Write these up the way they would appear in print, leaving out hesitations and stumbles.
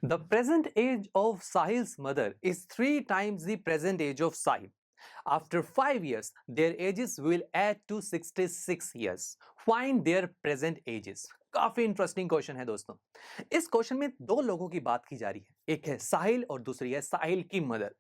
The present age of Sahil's mother is 3 times the present age of Sahil. After 5 years, their ages will add to 66 years. Find their present ages. काफी interesting question है दोस्तों। इस question में दो लोगों की बात की जा रही है, एक है साहिल और दूसरी है साहिल की मदर।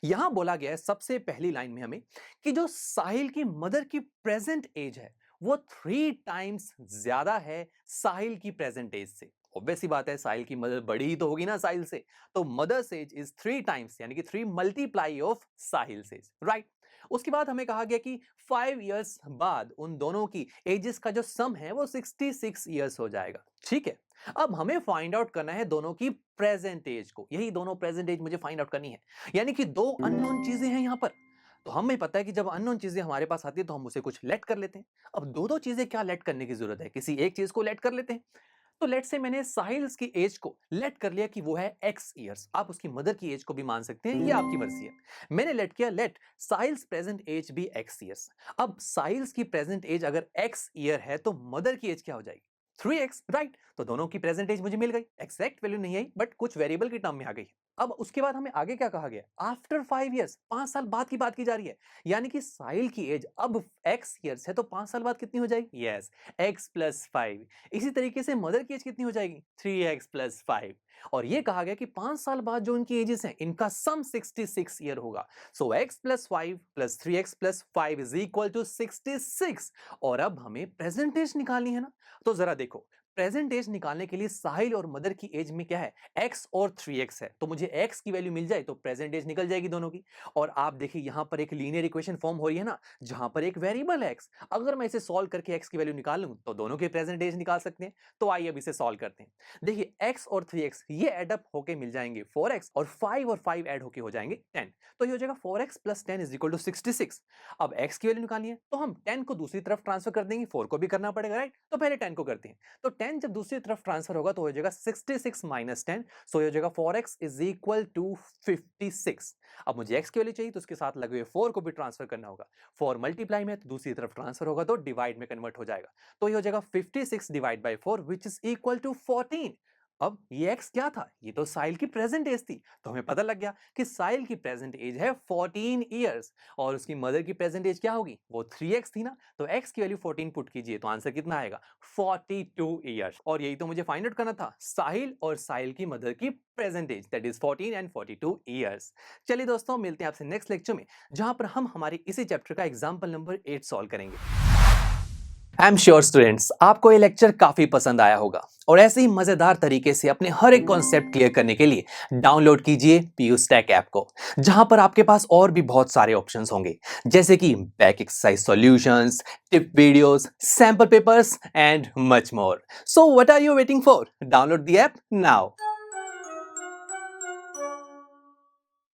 यहां बोला गया है सबसे पहली लाइन में हमें कि जो साहिल की मदर की प्रेजेंट एज है वो 3 टाइम्स ज्यादा है साहिल की प्रेजेंट एज से। ऑब्वियस सी बात है, साहिल की मदर बड़ी ही तो होगी ना साहिल से, तो मदर्स एज इज 3 टाइम्स यानी कि 3 multiply of Sahil age, right. उसके बाद हमें कहा गया कि 5 इयर्स बाद उन दोनों की एजेस का जो सम है वो 66 इयर्स हो जाएगा। ठीक है, अब हमें फाइंड आउट करना है दोनों की प्रेजेंट एज को, यही दोनों प्रेजेंट एज मुझे फाइंड आउट करनी है। यानी कि दो अननोन चीजें हैं यहां पर। तो हमें पता है कि जब अननोन चीजें हमारे पास आती है तो हम उसे कुछ लेट कर लेते हैं। अब दो दो चीजें क्या लेट करने की जरूरत है, किसी एक चीज को लेट कर लेते हैं। तो लेट से मैंने साहिल्स की एज को लेट कर लिया कि वो है एक्स ईयर्स। आप उसकी मदर की एज को भी मान सकते हैं, ये आपकी मर्जी है। मैंने लेट किया लेट साहिल्स प्रेजेंट एज भी एक्स ईयर्स। अब साहिल्स की प्रेजेंट एज अगर एक्स ईयर है तो मदर की एज क्या हो जाएगी, 3x, राइट। तो दोनों की प्रेजेंट एज मुझे मिल गई, एक्सैक्ट वैल्यू नहीं आई बट कुछ वेरिएबल की टर्म में आ गई। अब उसके बाद हमें आगे क्या कहा गया, आफ्टर 5 इयर्स, 5 साल बाद की बात की जा रही है। यानी कि साहिल की एज अब एक्स ईयर्स है तो 5 साल बाद कितनी हो जाएगी, यस, x+5। इसी तरीके से मदर की एज कितनी हो जाएगी, 3x+5। और ये कहा गया कि 5 साल बाद जो इनकी एजेस हैं इनका सम 66 ईयर होगा। सो x+5 + 3x+5 is equal to 66। और अब हमें प्रेजेंट एज निकालनी है ना। तो जरा देखो, प्रेजेंट एज निकालने के लिए साहिल और मदर की एज में क्या है, x और 3x है। तो मुझे x की वैल्यू मिल जाए तो प्रेजेंट एज निकल जाएगी दोनों की। और आप देखिए यहां पर एक लीनियर इक्वेशन फॉर्म हो रही है ना, जहां पर एक वेरिएबल है x। अगर मैं इसे सॉल्व करके x की वैल्यू निकाल लूं तो दोनों के प्रेजेंट एज निकाल सकते हैं। तो आइए अब इसे सॉल्व करते हैं। देखिए x और 3x ये एड अप होके मिल जाएंगे 4x, और 5 और 5 ऐड होके हो जाएंगे 10। तो ये हो जाएगा 4x + 10 इज इक्वल टू 66। अब x की वैल्यू निकालनी है तो हम 10 को दूसरी तरफ ट्रांसफर कर देंगे, 4 को भी करना पड़ेगा, राइट। तो पहले 10 को करते हैं। तो 10 जब दूसरी तरफ ट्रांसफर होगा तो हो जाएगा 66 - 10। सो ये हो जाएगा 4x इज इक्वल टू 56। अब मुझे x की वैल्यू चाहिए तो उसके साथ लगे हुए 4 को भी ट्रांसफर करना होगा। 4 मल्टीप्लाई में तो दूसरी तरफ ट्रांसफर होगा तो डिवाइड में कन्वर्ट हो जाएगा। तो ये हो जाएगा 56 divide by 4 which is equal to 14। अब ये x क्या था, ये तो साहिल की प्रेजेंट एज थी। तो हमें पता लग गया कि साहिल की प्रेजेंट एज है 14 इयर्स और उसकी मदर की प्रेजेंट एज क्या होगी, वो 3x थी ना। तो x की वैल्यू 14 पुट कीजिए तो आंसर कितना आएगा, 42 इयर्स। और यही तो मुझे फाइंड आउट करना था, साहिल और साहिल की मदर की present age, that is 14 and 42 years. चलिए दोस्तों, मिलते हैं आपसे नेक्स्ट लेक्चर में, जहां पर हम हमारे इसी चैप्टर का एग्जाम्पल नंबर 8 सॉल्व करेंगे। आई एम श्योर स्टूडेंट्स, आपको ये लेक्चर काफी पसंद आया होगा और ऐसे ही मजेदार तरीके से अपने हर एक कॉन्सेप्ट क्लियर करने के लिए डाउनलोड कीजिए पीयूस्टैक ऐप को, जहां पर आपके पास और भी बहुत सारे ऑप्शंस होंगे, जैसे कि back exercise solutions, tip videos, sample papers and much more. So what are you waiting for? Download the app now.